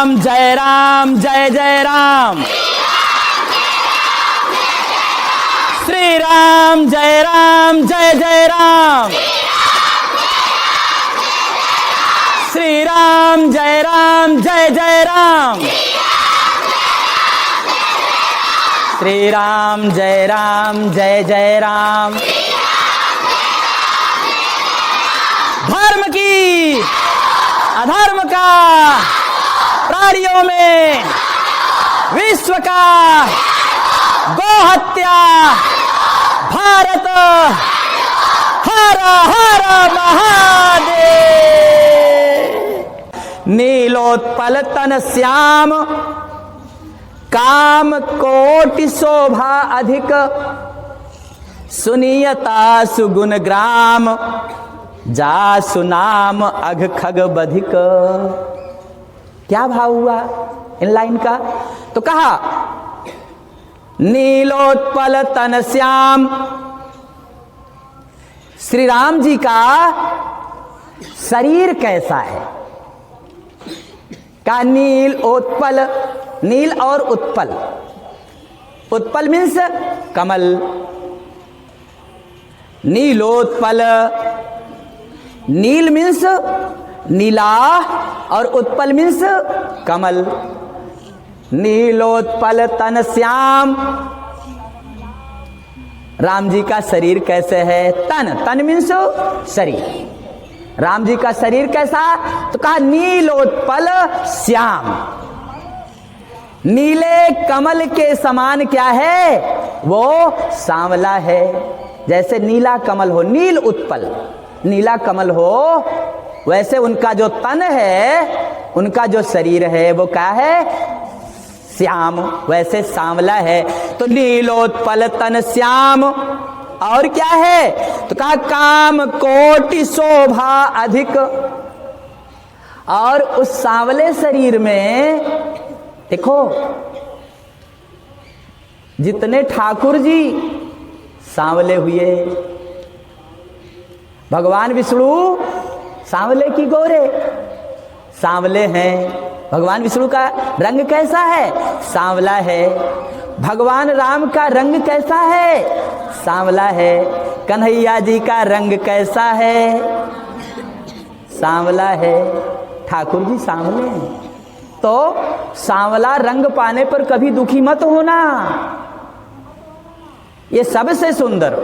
राम जय राम जय जय राम। श्री राम जय जय राम। श्री राम जय जय राम। श्री राम जय जय राम। धर्म की अधर्म का प्राणियों में विश्व का गो हत्या भारत हर हर महादेव। नीलोत्पल तन श्याम काम कोटि शोभा अधिक। सुनियता सुगुण ग्राम जा सुनाम अघ खग बधिक। क्या भाव हुआ इन लाइन का? तो कहा नीलोत्पल तन श्याम। श्री राम जी का शरीर कैसा है? का नील उत्पल, नील और उत्पल। उत्पल मीन्स कमल, नीलोत्पल। नील मीन्स नीला और उत्पल मीन्स कमल। नीलोत्पल तन श्याम। राम जी का शरीर कैसे है? तन, तन मीन्स शरीर। राम जी का शरीर कैसा? तो कहा नीलोत्पल श्याम। नीले कमल के समान क्या है? वो सांवला है। जैसे नीला कमल हो, नील उत्पल, नीला कमल हो, वैसे उनका जो तन है, उनका जो शरीर है वो क्या है? श्याम, वैसे सांवला है। तो नीलोत्पल तन श्याम। और क्या है? तो कहा काम कोटि शोभा अधिक। और उस सांवले शरीर में देखो, जितने ठाकुर जी सांवले हुए, भगवान विष्णु सांवले की गोरे सांवले हैं। भगवान विष्णु का रंग कैसा है? सांवला है। भगवान राम का रंग कैसा है? सांवला है। कन्हैया जी का रंग कैसा है? सांवला है। ठाकुर जी सांवले हैं। तो सांवला रंग पाने पर कभी दुखी मत होना। ये सबसे सुंदर,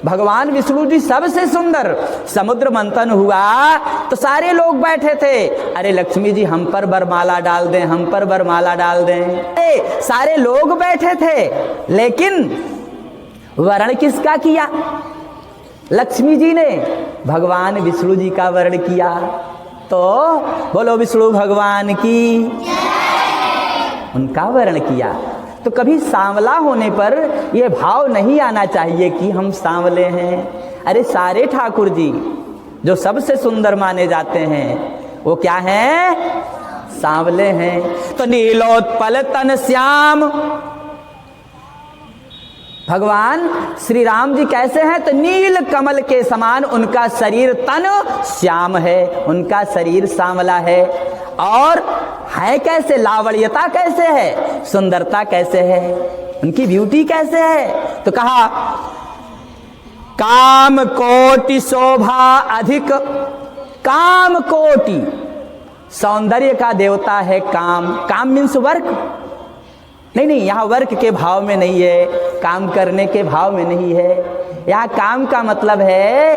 भगवान विष्णु जी सबसे सुंदर। समुद्र मंथन हुआ तो सारे लोग बैठे थे, अरे लक्ष्मी जी हम पर वरमाला डाल दें, हम पर वरमाला डाल दें। सारे लोग बैठे थे, लेकिन वर्ण किसका किया? लक्ष्मी जी ने भगवान विष्णु जी का वर्ण किया। तो बोलो विष्णु भगवान की, उनका वर्ण किया। तो कभी सांवला होने पर यह भाव नहीं आना चाहिए कि हम सांवले हैं। अरे सारे ठाकुर जी जो सबसे सुंदर माने जाते हैं वो क्या हैं? सांवले हैं। तो नीलोत्पल तन श्याम। भगवान श्री राम जी कैसे हैं? तो नील कमल के समान उनका शरीर, तन श्याम है, उनका शरीर सांवला है। और है कैसे? लावण्यता कैसे है? सुंदरता कैसे है? उनकी ब्यूटी कैसे है? तो कहा काम कोटि शोभा अधिक। काम कोटि, सौंदर्य का देवता है काम। काम मीन्स वर्क। नहीं, यहाँ वर्क के भाव में नहीं है, काम करने के भाव में नहीं है। यहाँ काम का मतलब है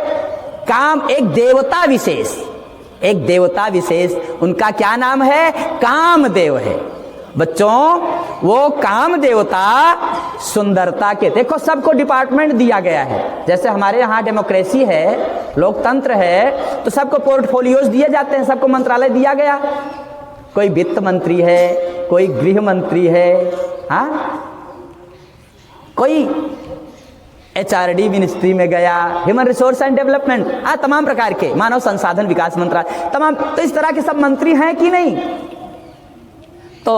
काम, एक देवता विशेष, एक देवता विशेष। उनका क्या नाम है? कामदेव है। बच्चों वो काम देवता सुंदरता के, देखो सबको डिपार्टमेंट दिया गया है। जैसे हमारे यहाँ डेमोक्रेसी है, लोकतंत्र है, तो सबको पोर्टफोलियोज दिए जाते हैं, सबको मंत्रालय दिया गया। कोई वित्त मंत्री है, कोई गृह मंत्री है, हाँ, कोई HRD मिनिस्ट्री में गया, ह्यूमन रिसोर्स एंड डेवलपमेंट, तमाम प्रकार के मानव संसाधन विकास मंत्रालय, तमाम। तो इस तरह के सब मंत्री हैं कि नहीं? तो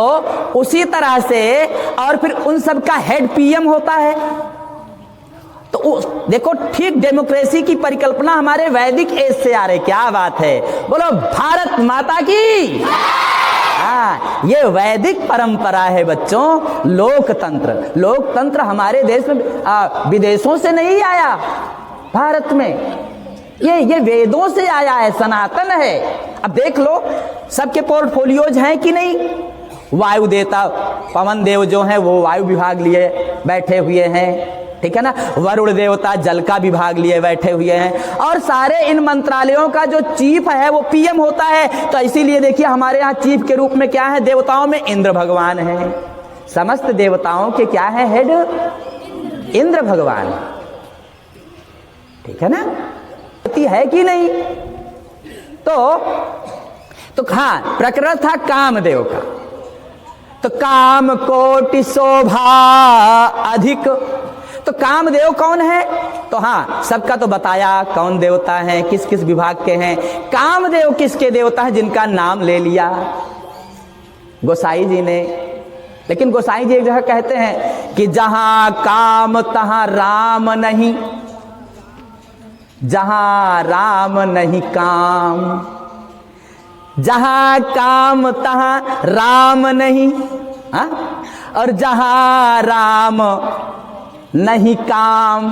उसी तरह से, और फिर उन सब का हेड PM होता है। तो देखो ठीक डेमोक्रेसी की परिकल्पना हमारे वैदिक एज से आ रही। क्या बात है, बोलो भारत माता की। हाँ, ये वैदिक परंपरा है बच्चों, लोकतंत्र। लोकतंत्र हमारे देश में विदेशों से नहीं आया, भारत में ये वेदों से आया है, सनातन है। अब देख लो, सबके पोर्टफोलियोज हैं कि नहीं? वायु देवता पवन देव जो हैं वो वायु विभाग लिए बैठे हुए हैं, ठीक है ना। वरुण देवता जल का विभाग लिए बैठे हुए हैं, और सारे इन मंत्रालयों का जो चीफ है वो पीएम होता है। तो इसीलिए देखिए हमारे यहाँ चीफ के रूप में क्या है? देवताओं में इंद्र भगवान है। समस्त देवताओं के क्या है हेड? इंद्र भगवान, ठीक है ना। है कि नहीं? तो हाँ, प्रकरण था कामदेव का। तो काम कोटि शोभा अधिक। तो कामदेव कौन है? तो हाँ, सबका तो बताया कौन देवता है, किस किस विभाग के हैं। कामदेव किसके देवता है? जिनका नाम ले लिया गोसाई जी ने। लेकिन गोसाई जी एक जगह कहते हैं कि जहां काम तहां राम नहीं, जहां राम नहीं काम, जहां काम तहां राम नहीं, हा? और जहां राम नहीं काम,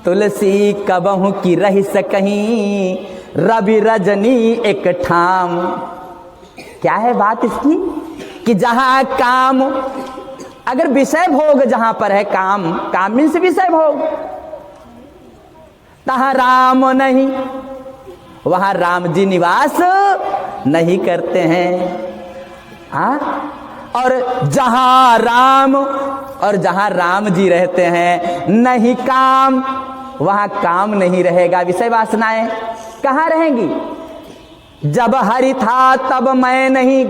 तुलसी कबहू की रही सकहीं, रवि रजनी एक ठाम। क्या है बात इसकी? कि जहां काम, अगर विषय भोग जहां पर है, काम, काम मीन्स विषय भोग, तहां राम नहीं, वहां राम जी निवास नहीं करते हैं। और जहां राम, और जहां राम जी रहते हैं, नहीं काम, वहां काम नहीं रहेगा। विषय वासनाएं कहां रहेंगी? जब हरि था तब मैं नहीं,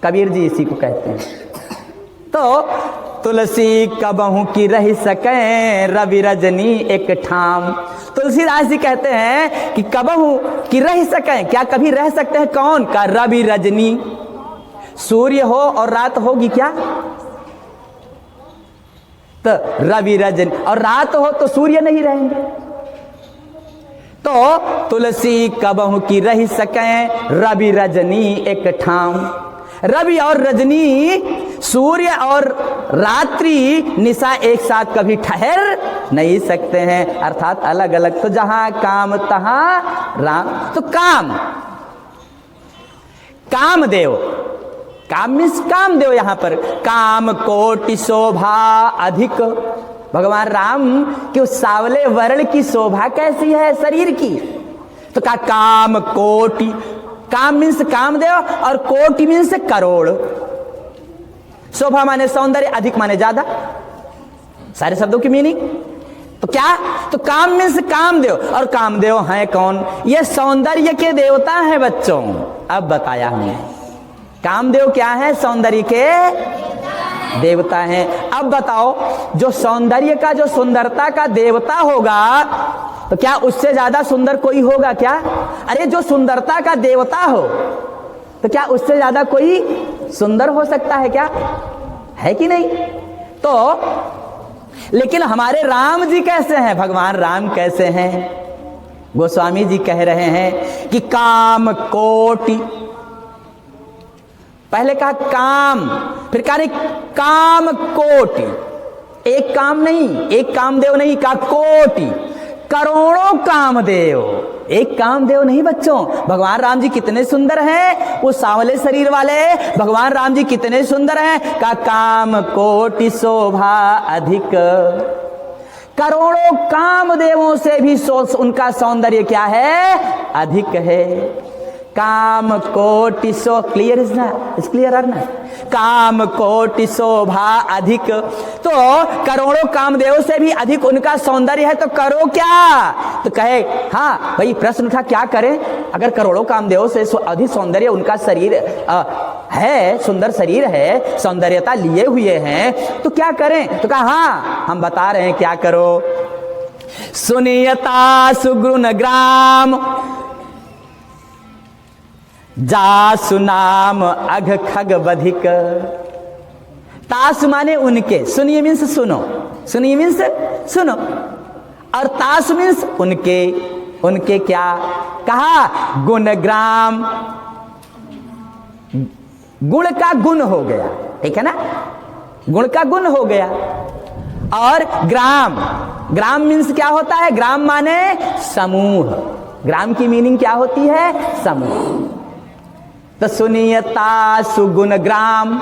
कबीर जी इसी को कहते हैं। तो तुलसी कबहू की रह सके, रवि रजनी एक ठाम। तुलसीदास जी कहते हैं कि कबहू की रह सके, क्या कभी रह सकते हैं? कौन का? रवि रजनी। सूर्य हो और रात होगी क्या? तो रवि रजनी, और रात हो तो सूर्य नहीं रहेंगे। तो तुलसी कबहू की रह सके, रवि रजनी एक ठाम। रवि और रजनी, सूर्य और रात्रि निशा एक साथ कभी ठहर नहीं सकते हैं, अर्थात अलग अलग। तो जहां काम तहां राम। तो काम, कामदेव, काम मीन्स कामदेव। यहां पर काम कोटि शोभा अधिक, भगवान राम के उस सावले वर्ण की शोभा कैसी है शरीर की? तो का काम कोटि, काम मीन्स कामदेव, और कोटि मीन्स करोड़। शोभा माने सौंदर्य, अधिक माने ज्यादा, सारे शब्दों की मीनिंग। तो क्या? तो काम मीन्स कामदेव, और कामदेव हैं कौन? ये सौंदर्य के देवता हैं बच्चों। अब बताया हमने, कामदेव क्या है? सौंदर्य के देवता हैं। अब बताओ, जो सौंदर्य का, जो सुंदरता का देवता होगा, तो क्या उससे ज्यादा सुंदर कोई होगा क्या? अरे जो सुंदरता का देवता हो, तो क्या उससे ज्यादा कोई सुंदर हो सकता है क्या? है कि नहीं? तो लेकिन हमारे राम जी कैसे हैं? भगवान राम कैसे हैं? गोस्वामी जी कह रहे हैं कि काम कोटि, पहले कहा काम, फिर कहा काम कोटि। एक काम नहीं, एक कामदेव नहीं, कहा कोटि, करोड़ों कामदेव। एक कामदेव नहीं बच्चों। भगवान राम जी कितने सुंदर हैं, वो सांवले शरीर वाले भगवान राम जी कितने सुंदर हैं। का काम कोटि शोभा अधिक, करोड़ों कामदेवों से भी उनका सौंदर्य क्या है? अधिक है। काम कोटि शो, क्लियर इज ना? इज क्लियर आर ना? काम कोटि शोभा अधिक, तो करोड़ों कामदेव से भी अधिक उनका सौंदर्य है। तो करो क्या? तो कहे हाँ भाई, प्रश्न उठा क्या करें? अगर करोड़ों कामदेव से अधिक सौंदर्य उनका शरीर है, सुंदर शरीर है, सौंदर्यता लिए हुए हैं, तो क्या करें? तो कहा हाँ, हम बता रहे हैं क्या करो। सुनियता सुगुण ग्राम, जा सुनाम अघ खग बधिक। तास माने उनके, सुनिए मीन्स सुनो, सुनिए मीन्स सुनो, और तास मीन्स उनके। उनके क्या कहा? गुणग्राम, गुण का गुण हो गया, ठीक है ना, गुण का गुण हो गया। और ग्राम, ग्राम मीन्स क्या होता है, ग्राम माने समूह, ग्राम की मीनिंग क्या होती है, समूह। तो सुनियता सुगुण ग्राम,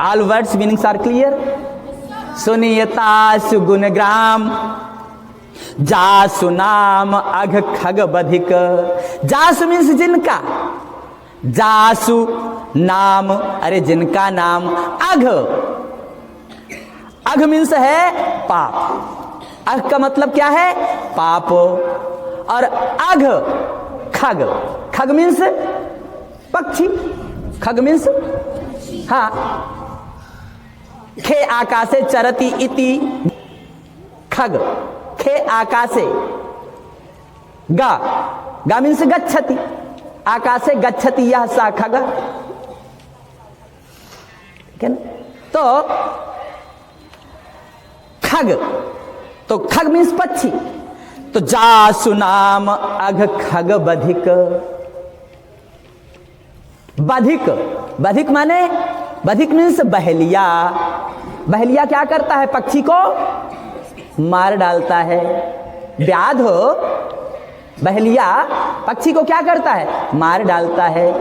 all words meanings are clear. सुनियता सुगुण ग्राम, जासु नाम अघ खग बधिक। जासु मीन्स जिनका, जासु नाम, अरे जिनका नाम, अघ, अघ मीन्स है पाप, अघ का मतलब क्या है, पाप। और अघ खग, खग मीन्स पक्षी, खग मीन्स, हाँ, खे आकाशे चरति इति खग, खे आकाशे, गा, गा मीन्स गच्छति, आकाशे गच्छति यह सा खग, ठीक है ना। तो खग, तो खग मीन्स पक्षी। तो जासु नाम अघ खग बधिक, बधिक, बधिक माने, बधिक मीन्स बहेलिया। बहेलिया क्या करता है, पक्षी को मार डालता है। व्याध हो, बहेलिया पक्षी को क्या करता है, मार डालता है।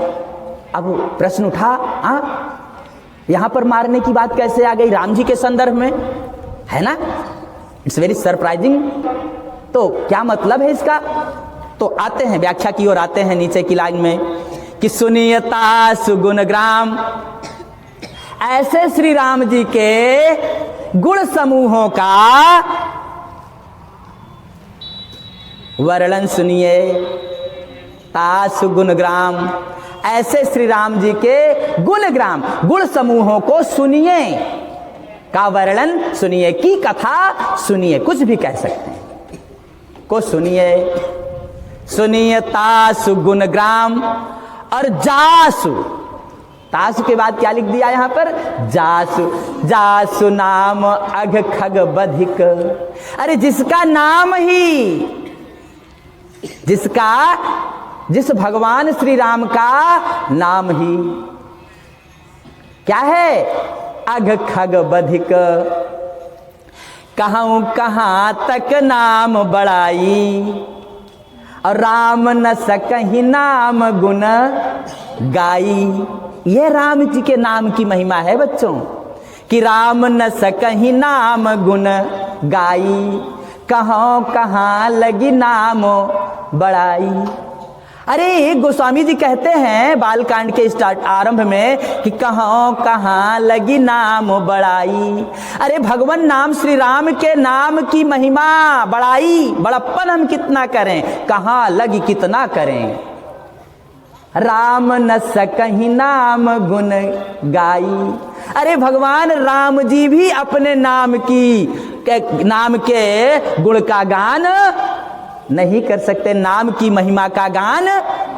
अब प्रश्न उठा, यहां पर मारने की बात कैसे आ गई राम जी के संदर्भ में, है ना, इट्स वेरी सरप्राइजिंग। तो क्या मतलब है इसका, तो आते हैं व्याख्या की ओर, आते हैं नीचे की लाइन में कि सुनियता सुगुण ग्राम, ऐसे श्री राम जी के गुण समूहों का वर्णन सुनिए। तासु गुण ग्राम, ऐसे श्री राम जी के गुण ग्राम, गुण समूहों को सुनिए, का वर्णन सुनिए, की कथा सुनिए, कुछ भी कह सकते हैं, को सुनिए। सुनिए तासु गुण ग्राम, और जासु, तासु के बाद क्या लिख दिया यहां पर, जासु, जासु नाम अघ खग बधिक। अरे जिसका नाम ही, जिसका, जिस भगवान श्री राम का नाम ही क्या है, अघ खग बधिक। कहूं कहां तक नाम बढ़ाई, और राम न सकहि नाम गुण गाई। ये राम जी के नाम की महिमा है बच्चों, कि राम न सकहि नाम गुण गाई, कहाँ कहाँ लगी नाम बढ़ाई। अरे गोस्वामी जी कहते हैं बालकांड के स्टार्ट आरंभ में कि कहाँ कहाँ लगी नाम बढ़ाई। अरे भगवान नाम, श्री राम के नाम की महिमा बढ़ाई, बड़प्पन हम कितना करें, कहाँ लगी कितना करें। राम न सकहि नाम गुण गाई। अरे भगवान राम जी भी अपने नाम के गुण का गान नहीं कर सकते, नाम की महिमा का गान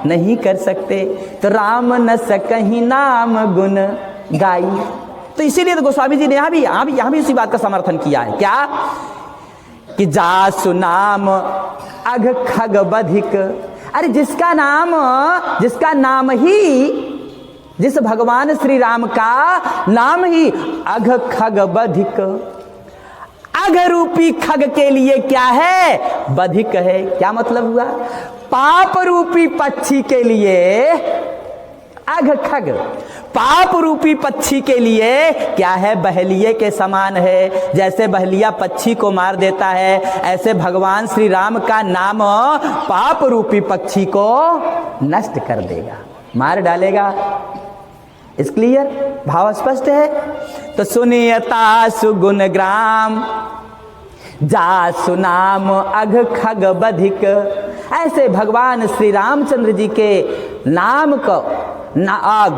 नहीं कर सकते। तो राम न सकहि नाम गुण गाई। तो इसीलिए तो गोस्वामी जी ने यहां भी उसी बात का समर्थन किया है, क्या, कि जासु नाम अघ खग बधिक। अरे जिसका नाम ही, जिस भगवान श्री राम का नाम ही अघ खग बधिक, अघ रूपी खग के लिए क्या है, बधिक है। क्या मतलब हुआ, पाप रूपी पक्षी के लिए अघ खग, पाप रूपी पक्षी के लिए क्या है, बहेलिए के समान है। जैसे बहेलिया पक्षी को मार देता है, ऐसे भगवान श्री राम का नाम पाप रूपी पक्षी को नष्ट कर देगा, मार डालेगा। इस क्लियर, भाव स्पष्ट है। तो सुनियता सुगुण ग्राम, जासु नाम अघ खग बधिक। ऐसे भगवान श्री रामचंद्र जी के नाम को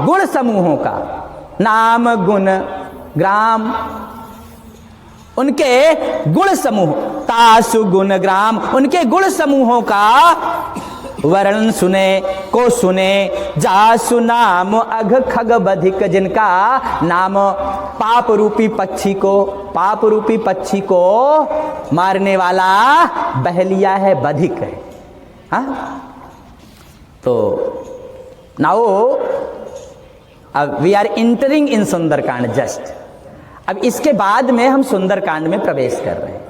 गुण समूहों का, नाम गुण ग्राम, उनके गुण समूह, तासु गुण ग्राम, उनके गुण समूहों का वर्णन सुने। जासु नाम अघ खग बधिक, जिनका नाम पाप रूपी पक्षी को मारने वाला बहेलिया है, बधिक है। हाँ, तो नाओ अब we are entering in Sundarkand just. अब इसके बाद में हम सुंदरकांड में प्रवेश कर रहे हैं।